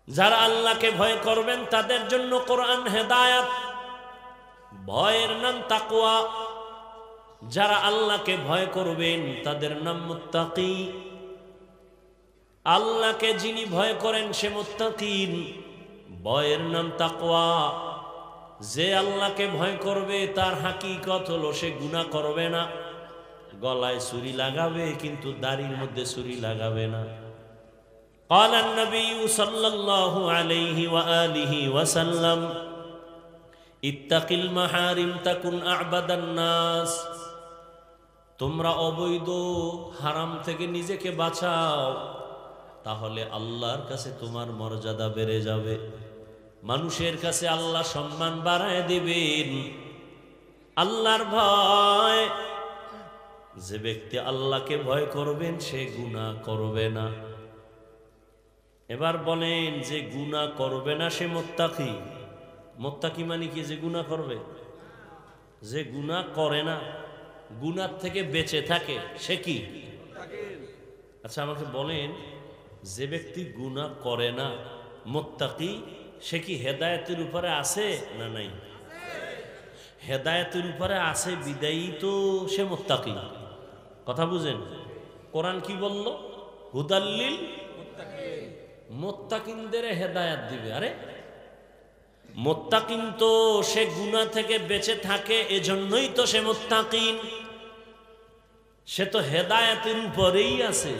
যারা আল্লাহকে ভয় করবেন তাদের জন্য কোরআন হেদায়াত, ভয়ের নাম তাকওয়া। যারা আল্লাহকে ভয় করবেন তাদের নাম মুত্তাকি। আল্লাহকে যিনি ভয় করেন সে মুত্তাকিন, ভয়ের নাম তাকওয়া। যে আল্লাহকে ভয় করবে তার হাকিকত হলো সে গুনাহ করবে না। গলায় ছুরি লাগাবে কিন্তু দাড়ির মধ্যে ছুরি লাগাবে না। قال النبي صلى الله عليه وآله وسلم اتق المحارم تكن أعبد الناس। তোমরা অবৈধ হারাম থেকে নিজেকে বাঁচাও, তাহলে আল্লাহর কাছে তোমার মর্যাদা বেড়ে যাবে, মানুষের কাছে আল্লাহ সম্মান বাড়ায় দিবেন। আল্লাহর ভয়, যে ব্যক্তি আল্লাহকে ভয় করবেন সে গুনাহ করবে না। এবার বলেন, যে গুনাহ করবে না সে মুত্তাকি। মুত্তাকি মানে কি? যে গুনাহ করবে। যে গুনাহ করে না, গুনাহ থেকে বেঁচে থাকে, সে কি? আচ্ছা আমাকে বলেন, যে ব্যক্তি গুনাহ করে না মুত্তাকি, সে কি হেদায়েতের উপরে আছে না নাই? হেদায়েতের উপরে আছে বিদায়ী তো সে মুত্তাকি। কথা বুঝেন? কোরআন কি বলল? হুদাল্লিল মুত্তাকিনদের হেদায়েত দিবে। আরে মুত্তাকিন তো সে গুনাহ থেকে বেঁচে থাকে, এজন্যই তো সে মুত্তাকিন। সে তো হেদায়েতের উপরেই আছে।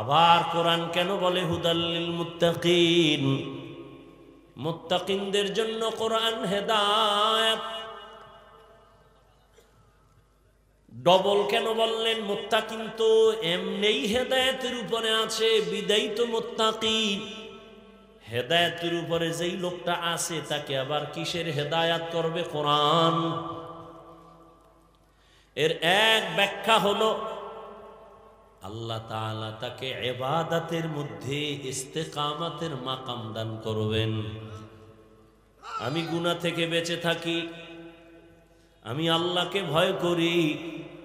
আবার কোরআন কেন বলে হুদাল্লিল মুত্তাকিন? মুত্তাকিনদের জন্য কোরআন হেদায়েত। ডবল কেন বললেন? মুত্তাকিন তো এমনিই হেদায়েতের উপরে আছে, বিদায়ী তো মুত্তাকি। হেদায়েতের উপরে যেই লোকটা আছে তাকে আবার কিসের হেদায়েত করবে? কোরআন। এর এক ব্যাখ্যা হলো আল্লাহ তাআলা তাকে ইবাদতের মধ্যে ইস্তেকামতের মাকাম দান করবেন। আমি গুনাহ থেকে বেঁচে থাকি, আমি আল্লাহকে ভয় করি,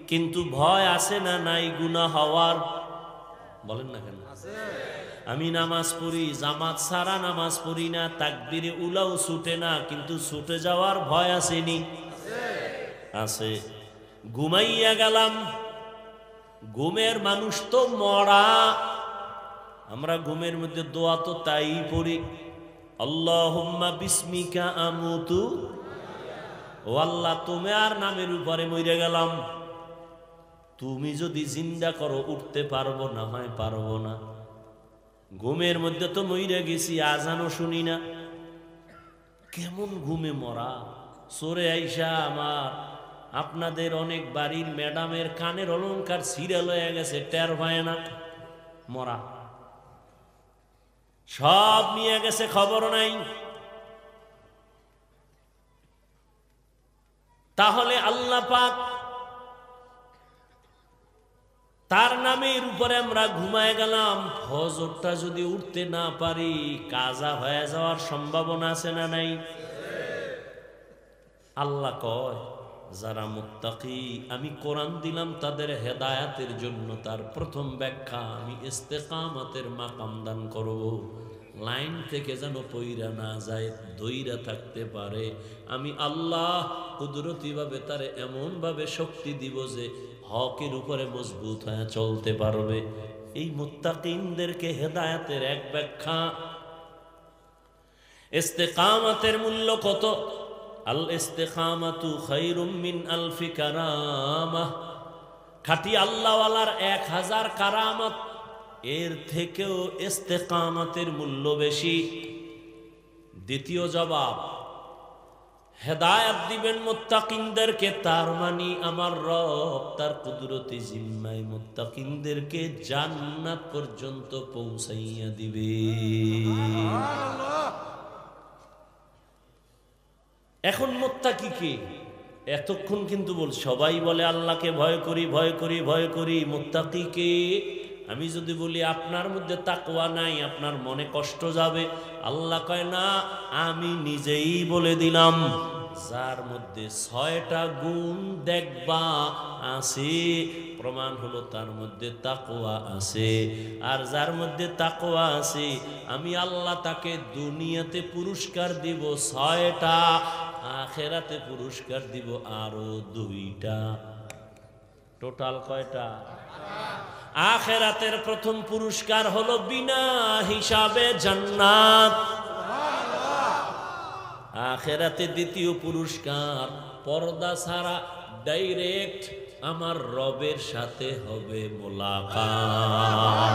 কিন্তু ভয় আছে না নাই গুনাহ হওয়ার? বলেন না কেন? আমি নামাজ পড়ি, জামাত ছাড়া নামাজ পড়ি না, তাকবীরে উলাও ছুটে না, কিন্তু ছুটে যাওয়ার ভয় আসেনি? আছে। ঘুমাইয়া গেলাম, ঘুমের মানুষ তো মরা। আমরা ঘুমের মধ্যে দোয়া তো তাই পড়ি, আল্লাহুম্মা বিসমিকা আমুতু। ও আল্লাহ, তোমার নামের উপরে মরে গেলাম, তুমি যদি জিন্দা করো উঠতে পারবো না হয় পারবো না। ঘুমের মধ্যে তো মরে গেছি, আজানও শুনি না। কেমন ঘুমে মরা! সরে আইসা আমার আপনাদের অনেক বাড়ির ম্যাডামের কানের অলংকার সিরিয়াল হয়ে গেছে, টের পায় না, মরা। সব নিয়ে গেছে, খবর নাই। তাহলে আল্লাহ পাক তার নামের উপরে আমরা ঘুমায় গেলাম, ফজরটা যদি উঠতে না পারি কাজা হয়ে যাওয়ার সম্ভাবনা আছে না নাই? আল্লাহ কয়, যারা মুত্তাকি আমি কোরআন দিলাম তাদের হেদায়াতের জন্য, তার প্রথম ব্যাখ্যা আমি ইস্তেকামতের মাকাম দান করব। লাইন থেকে যেন পইরা না যায়, ধইরা থাকতে পারে। আমি আল্লাহ কুদরতিভাবে তারে এমনভাবে শক্তি দিব যে হকের উপরে মজবুত হয়ে চলতে পারবে। এই মুত্তাকিনদেরকে হেদায়াতের এক ব্যাখ্যা। ইস্তেকামতের মূল্য কত? আল ইস্তেকামাতু খায়রুম মিন আলফি কারামাহ। খাঁটি আল্লাহওয়ালার 1000 কারামত, এর থেকেও ইস্তেকামতের মূল্য বেশি। দ্বিতীয় জবাব, হেদায়েত দিবেন মুত্তাকিনদেরকে, তার মানে আমার রব তার কুদরতি জিম্মায় মুত্তাকিনদেরকে জান্নাত পর্যন্ত পৌঁছাইয়া দিবে। এখন মুত্তাকি কে? এতক্ষণ কিন্তু সবাই বলে আল্লাহকে ভয় করি ভয় করি ভয় করি। মুত্তাকি কে? আমি যদি বলি আপনার মধ্যে তাকওয়া নাই, আপনার মনে কষ্ট যাবে। আল্লাহ কয় না, আমি নিজেই বলে দিলাম, যার মধ্যে 6টা গুণ দেখবা আছে, প্রমাণ হলো তার মধ্যে তাকওয়া আছে। আর যার মধ্যে তাকওয়া আছে আমি আল্লাহ তাকে দুনিয়াতে পুরস্কার দিব 6টা, আখিরাতে পুরস্কার দিব আরো 2টা। টোটাল কয়টা? আখিরাতের প্রথম পুরস্কার হলো বিনা হিসাবে জান্নাত। আখিরাতে দ্বিতীয় পুরস্কার পর্দা ছাড়া ডাইরেক্ট আমার রবের সাথে হবে মুলাকাত।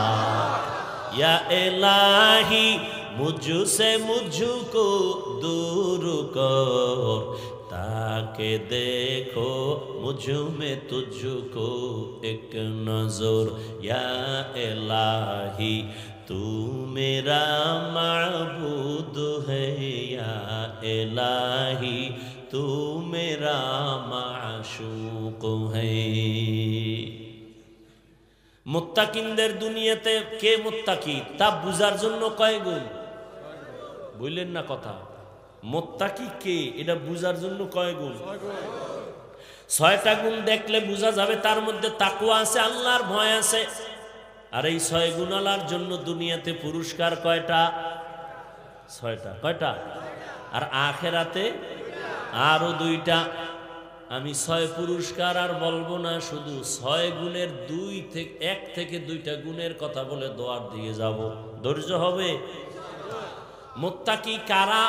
ইয়া ইলাহি মুঝসে মুঝকো দূর কর, তাকে দেখো মুঝ में तुझको एक नजर। या इलाही तू मेरा माबूद है, या इलाही तू मेरा माशूक है। মুত্তাকিনদের দুনিয়াতে কে মুত্তাকি তা বুঝার জন্য কয় গুণ? বললেন না কথা। মুত্তাকি কে এটা বুঝার জন্য কয় গুণ? 6টা গুণ দেখলে বোঝা যাবে তার মধ্যে তাকওয়া আছে, আল্লাহর ভয় আছে। আর এই 6 গুণালার জন্য দুনিয়াতে পুরস্কার কয়টা? 6টা। কয়টা? আর আখিরাতে আরো 2টা। আমি 6 পুরস্কার আর বলবো না, শুধু 6 গুণের 1 থেকে 2টা গুণের কথা বলে দোয়ার দিয়ে যাব। ধৈর্য হবে? মুত্তাকি কারা?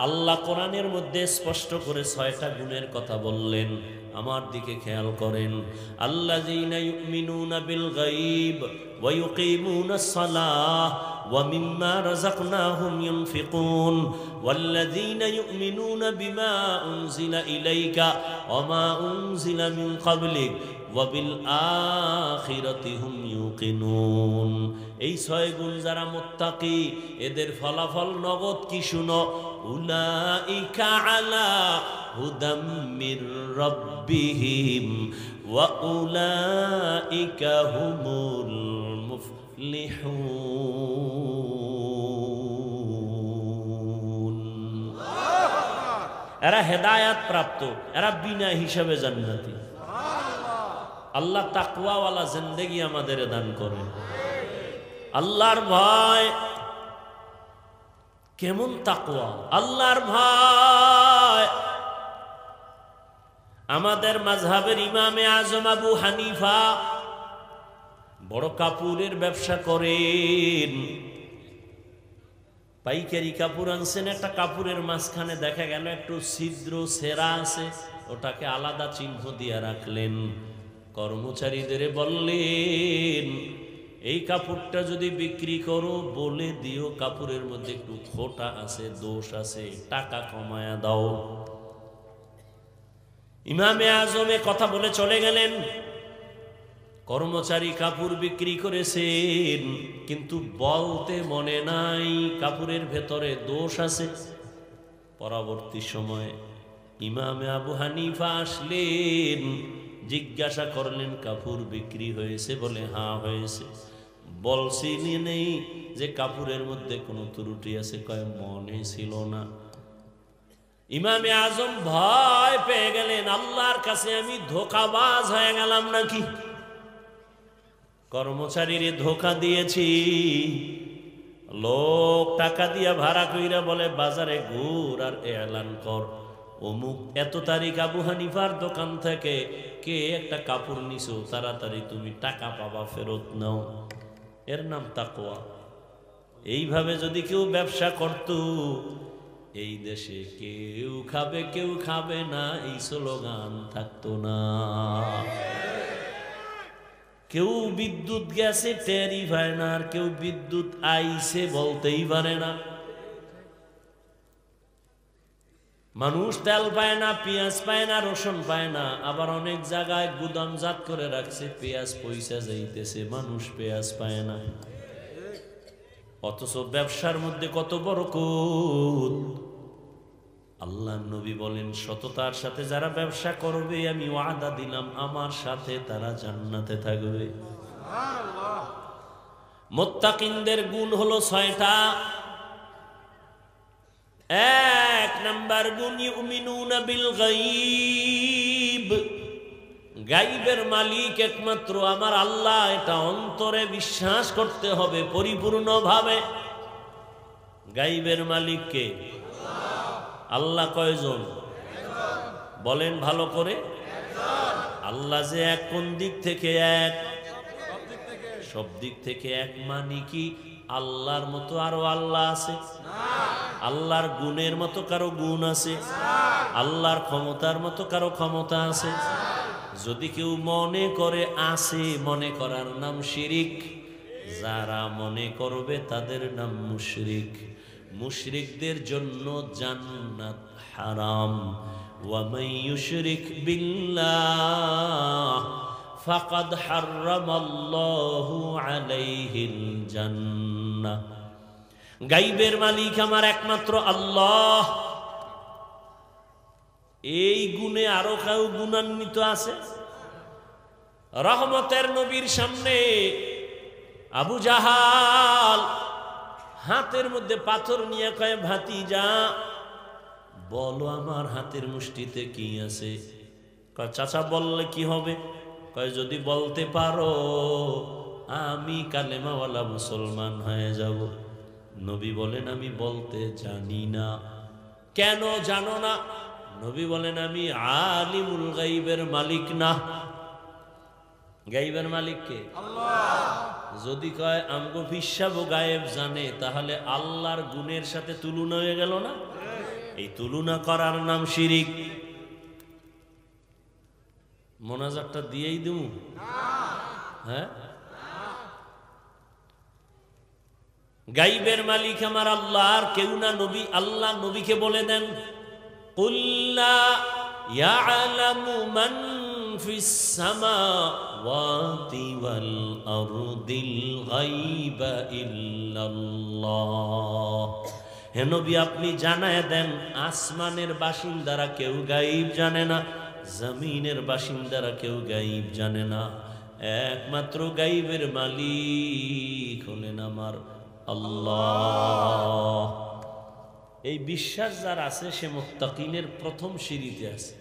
আল্লাহ কোরআনের মধ্যে স্পষ্ট করে 6টা গুণের কথা বললেন। আমার দিকে খেয়াল করেন। আল্লাযীনা ইউমিনুনা বিল গায়ব ওয়া ইউকিমুনাস সালাহ ওয়া মিম্মা রাযাকনাহুম ইউনফিকুন ওয়াল্লাযীনা ইউমিনুনা বিমা উনজিলা ইলাইকা ওয়া মা উনজিলা মিন ক্বাবলিক ওয়া বিল আখিরাতি হুম ইউকিনুন। এই 6 গুণ যারা মুত্তাকি এদের ফলাফল নগদ কি শুনো। উলাইকা আলা হুদাম মির রাব্বিহিম ওয়া উলাইকা হুমুল মুফলিহুন। এরা হেদায়াত প্রাপ্ত, এরা বিনা হিসাবে জান্নাতি। আল্লাহ তাকওয়াওয়ালা জিন্দেগি আমাদের দান করেন। আল্লাহর ভয় কেমন তাকওয়া? আল্লাহর ভয় আমাদের মাযহাবের ইমামে আজম আবু হানিফা বড় কাপড়ের ব্যবসা করেন। পাইকারি কাপড় আনছেন, একটা কাপড়ের মাঝখানে দেখা গেল একটু ছিদ্র ছেঁড়া আছে, ওটাকে আলাদা চিহ্ন দিয়ে রাখলেন। কর্মচারীদের বললেন এই কাপড়টা যদি বিক্রি করো বলে দিও কাপড়ের মধ্যে একটু খোঁটা আছে, দোষ আছে, টাকা কমায়া দাও। ইমামে আজমে কথা বলে চলে গেলেন। কর্মচারী কাপড় বিক্রি করেছেন, কিন্তু বলতে মনে নাই কাপড়ের ভেতরে দোষ আছে। পরবর্তী সময়ে ইমামে আবু হানিফা আসলেন, জিজ্ঞাসা করলেন কাপড় বিক্রি হয়েছে? বলে হ্যাঁ হয়েছে। বলছি নেই যে কাপড়ের মধ্যে কোনো ত্রুটি আছে? কয় মনে ছিল না। ইমামে আজম ভয় পেয়ে গেলেন, আল্লাহর কাছে আমি ধোঁকাবাজ হয়ে গেলাম নাকি? কর্মচারীরে ধোঁকা দিয়েছি। লোক টাকা দিয়া ভাড়া কইরা বলে বাজারে ঘুর আর এলান কর অমুক এত তারিখ আবু হানিফার দোকান থেকে কে একটা কাপড় নিছো, তাড়াতাড়ি তুমি টাকা পাবা, ফেরত নাও। এর নাম তাকওয়া। এইভাবে যদি কেউ ব্যবসা করত এই দেশে কেউ খাবে কেউ খাবে না এই স্লোগান থাকতো না। কেউ বিদ্যুৎ গেছে টেরই পায় না, আর কেউ বিদ্যুৎ আইছে বলতেই পারে না। মানুষ তেল পায় না, পেঁয়াজ পায় না, রসুন পায় না। আবার অনেক জায়গায় গুদামজাত করে রাখছে, পেঁয়াজ পয়সা যাইতেছে, মানুষ পেঁয়াজ পায় না। অথচ ব্যবসার মধ্যে কত বরকত। আল্লাহ নবী বলেন সততার সাথে যারা ব্যবসা করবে আমি ওয়াদা দিলাম আমার সাথে তারা জান্নাতে থাকবে। মুত্তাকিনদের গুণ হলো 6টা। 1 নাম্বার গুণ ইউমিনুনা বিল গায়ব গাইবের মালিক একমাত্র আমার আল্লাহ, এটা অন্তরে বিশ্বাস করতে হবে পরিপূর্ণভাবে। গাইবের মালিক কে? আল্লাহ কয়জন বলেন ভালো করে? আল্লাহ যে এক, কোন দিক থেকে এক? সব দিক থেকে এক। মানে কি আল্লাহর মতো আরো আল্লাহ আছে? আল্লাহর গুণের মতো কারো গুণ আছে? আল্লাহর ক্ষমতার মতো কারো ক্ষমতা আছে? যদি কেউ মনে করে আছে, মনে করার নাম শিরিক। যারা মনে করবে তাদের নাম মুশরিক। মুশরিকদের জন্য জান্নাত হারাম। ওয়া মান ইউশরিক বিল্লাহ ফাকাদ হারামাল্লাহু আলাইহিল জান্নাহ। গাইবের মালিক আমার একমাত্র আল্লাহ। এই গুণে আরো কেউ গুণান্বিত আছে? রহমতের নবীর সামনে আবু জাহাল হাতের মধ্যে পাথর নিয়ে কয়, ভাতিজা বলো আমার হাতের মুষ্টিতে কি আছে? কয় চাচা বললে কি হবে? কয় যদি বলতে পারো আমি কালেমাওয়ালা মুসলমান হয়ে যাব। নবী বলেন আমি বলতে জানি না। কেন জানো না? নবী বলেন আমি আলিমুল গাইবের মালিক না। গাইবের মালিক কে? আল্লাহ। যদি কয় আমগো ফিসাবো গায়েব জানে, তাহলে আল্লাহর গুণের সাথে তুলনা হয়ে গেল না? এই তুলনা করার নাম শিরিক। মোনাজাতটা দিয়েই দেবো? হ্যাঁ, গাইবের মালিক আমার আল্লাহ, আর কেউ না। নবী, আল্লাহ নবীকে বলে দেন, কুল লা ইয়ালামু মান ফিস সামাওয়াতি ওয়াল আরদিল গায়বা ইল্লাল্লাহ। হে নবী আপনি জানায় দেন, আসমানের বাসিন্দারা কেউ গায়ব জানে না, জমিনের বাসিন্দারা কেউ গায়ব জানে না। একমাত্র গায়বের মালিক হলেন আমার আল্লাহ। এই বিশ্বাস যার আছে সে মুত্তাকিনের প্রথম সিঁড়িতে আছে।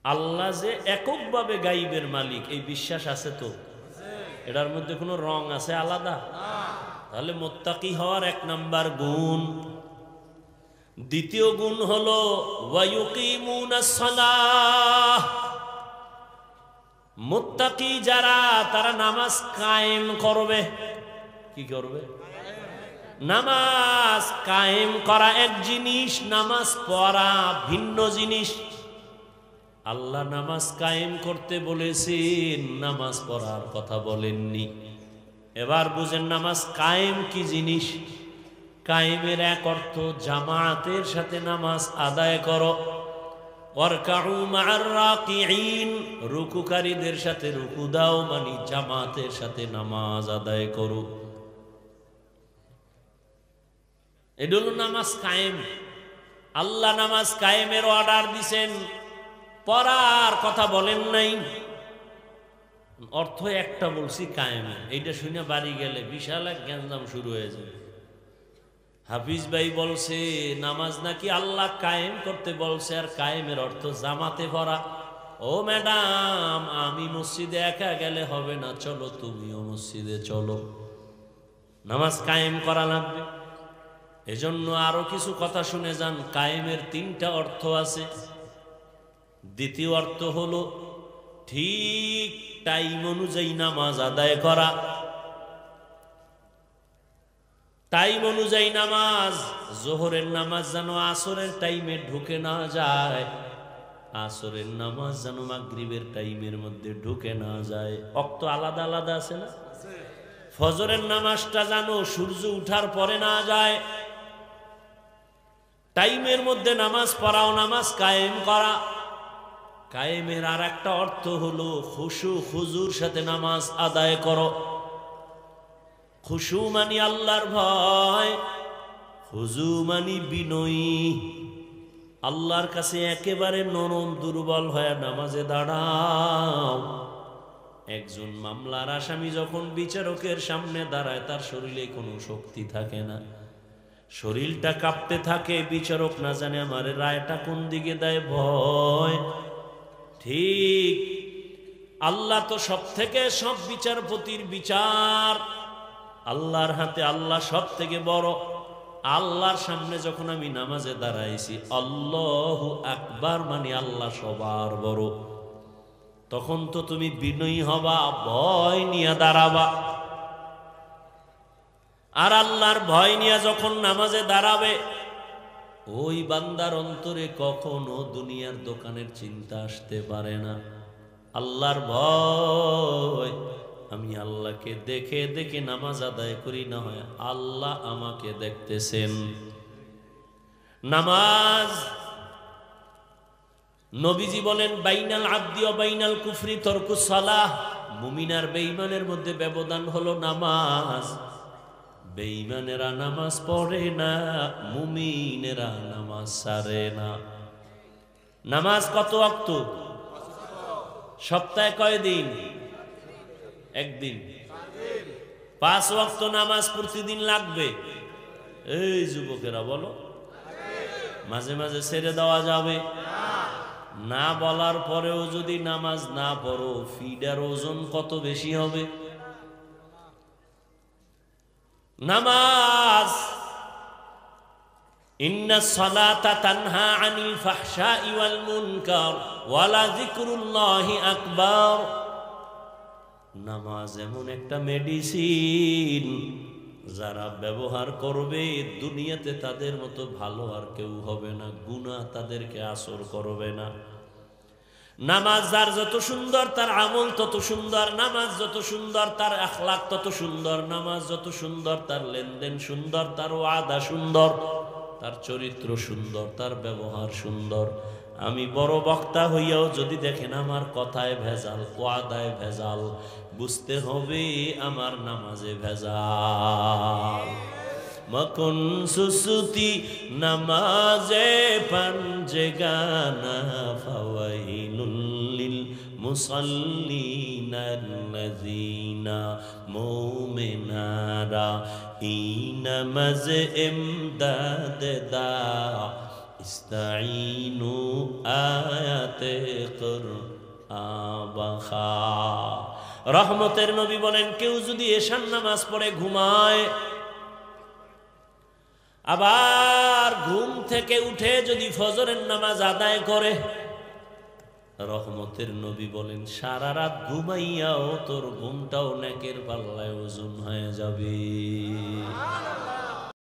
আল্লাহ যে এককভাবে গায়বের মালিক, এই বিশ্বাস আছে তো? এটার মধ্যে কোনো রং আছে আলাদা? তাহলে মুত্তাকি হওয়ার এক নাম্বার গুণ। দ্বিতীয় গুণ হলো ওয়ায়ুকিমুনাস সালাহ। মুত্তাকি যারা, তারা নামাজ কায়েম করবে। কি করবে? নামাজ কায়েম করা এক জিনিস, নামাজ পড়া ভিন্ন জিনিস। আল্লাহ নামাজ কায়েম করতে বলেছেন, নামাজ পড়ার কথা বলেননি। এবার বুঝেন নামাজ কায়েম কি জিনিস। কায়েমের এক অর্থ জামাতের সাথে নামাজ আদায় করো। ওয়ারকাউ মা'আর রাকিঈন, রুকুকারীদের সাথে রুকু দাও, মানে জামাতের সাথে নামাজ আদায় করো। এটা হলো নামাজ কায়েম। আল্লাহ নামাজ কায়েমের অর্ডার দিছেন, পড়ার কথা বলেন নাই। অর্থ একটা বলছি কায়েমে। এইটা শুনে বাড়ি গেলে বিশাল এক গ্যাঞ্জাম শুরু হয়ে যাবে। হাফিজ ভাই বলছে নামাজ নাকি আল্লাহ কায়েম করতে বলছে, আর কায়েমের অর্থ জামাতে পড়া। ও ম্যাডাম, আমি মসজিদে একা গেলে হবে না, চলো তুমিও মসজিদে চলো, নামাজ কায়েম করা লাগবে। এজন্য আরো কিছু কথা শুনে যান। কায়েমের তিনটা অর্থ আছে। দ্বিতীয় অর্থ হলো ঠিক টাইম অনুযায়ী নামাজ আদায় করা। টাইম অনুযায়ী নামাজ, জোহরের নামাজ যেন আসরের টাইমে ঢুকে না যায়, আসরের নামাজ যেন মাগরিবের টাইমের মধ্যে ঢুকে না যায়। ওয়াক্ত আলাদা আলাদা আছে না? ফজরের নামাজটা যেন সূর্য উঠার পরে না যায়। টাইমের মধ্যে নামাজ পড়াও, নামাজ কায়েম করা। কায়েমের আর একটা অর্থ হলো খুশু খুজুর সাথে নামাজ আদায় করো। খুশু মানি আল্লাহর ভয়, খুজু মানি বিনয়ী। আল্লাহর কাছে একেবারে নরম দুর্বল হয়ে নামাজে দাঁড়াও। একজন মামলার আসামি যখন বিচারকের সামনে দাঁড়ায়, তার শরীরে কোনো শক্তি থাকে না, শরীরটা কাঁপতে থাকে। বিচারক না জানে আমার রায়টা কোন দিকে দেয়, ভয়। ঠিক আল্লাহ তো সব থেকে সব বিচারপতির বিচার, আল্লাহর হাতে আল্লাহ সব থেকে বড়। আল্লাহর সামনে যখন আমি নামাজে দাঁড়াইছি, আল্লাহু আকবার মানে আল্লাহ সবার বড়, তখন তো তুমি বিনয়ী হবা, ভয় নিয়ে দাঁড়াবা। আর আল্লাহর ভয় নিয়ে যখন নামাজে দাঁড়াবে, ওই বান্দার অন্তরে কখনো দুনিয়ার দোকানের চিন্তা আসতে পারে না। আল্লাহর ভয়, আমি আল্লাহকে দেখে দেখে নামাজ আদায় করি, না হয় আল্লাহ আমাকে দেখতেছেন। নামাজ, নবীজি বলেন বাইনাল আবদি ওয়া বাইনাল কুফরি তরকুস সালাহ, মুমিন আর বেঈমানের মধ্যে ব্যবধান হলো নামাজ। বেঈমানেরা নামাজ পড়ে না, মুমিনেরা নামাজ ছাড়ে না। নামাজ কত ওয়াক্ত? সপ্তাহে কয় দিন? একদিন। 5 ওয়াক্ত নামাজ প্রতিদিন লাগবে। এই যুবকেরা বলো, মাঝে মাঝে ছেড়ে দেওয়া যাবে না? বলার পরেও যদি নামাজ না পড়ো, ফিডার ওজন কত বেশি হবে? নামাজ, ইন্নাস সালাতা তানহা আনিল ফাহশাই ওয়াল মুনকার ওয়া লাযিকরুল্লাহি আকবার। নামাজ এমন একটা মেডিসিন, যারা ব্যবহার করবে দুনিয়াতে তাদের মতো ভালো আর কেউ হবে না, গুনাহ তাদেরকে আসর করবে না। নামাজ যার যত সুন্দর তার আমল তত সুন্দর, নামাজ যত সুন্দর তার আখলাক তত সুন্দর, নামাজ যত সুন্দর তার লেনদেন সুন্দর, তার ওয়াদা সুন্দর, তার চরিত্র সুন্দর, তার ব্যবহার সুন্দর। আমি বড় বক্তা হইয়াও যদি দেখেন আমার কথায় ভেজাল, ওয়াদায় ভেজাল, বুঝতে হবে আমার নামাজে ভেজাল। মকুন সুসুতি নামাজে পাঞ্জেগানা ফাওয়াইলুল লিল মুসাল্লিনা আল্লাযিনা মুমিনারা ইনামাজ ইমদাদ দা ইস্তাঈনু আয়াতে কুরআবাখা। রহমতের নবী বলেন, কেউ যদি এশার নামাজ পড়ে ঘুমায়, আবার ঘুম থেকে উঠে যদি ফজরের নামাজ আদায় করে, রহমতের নবী বলেন সারা রাত ঘুমাইয়াও তোর ঘুমটাও নেকের পাল্লায় ওজন হয়ে যাবে।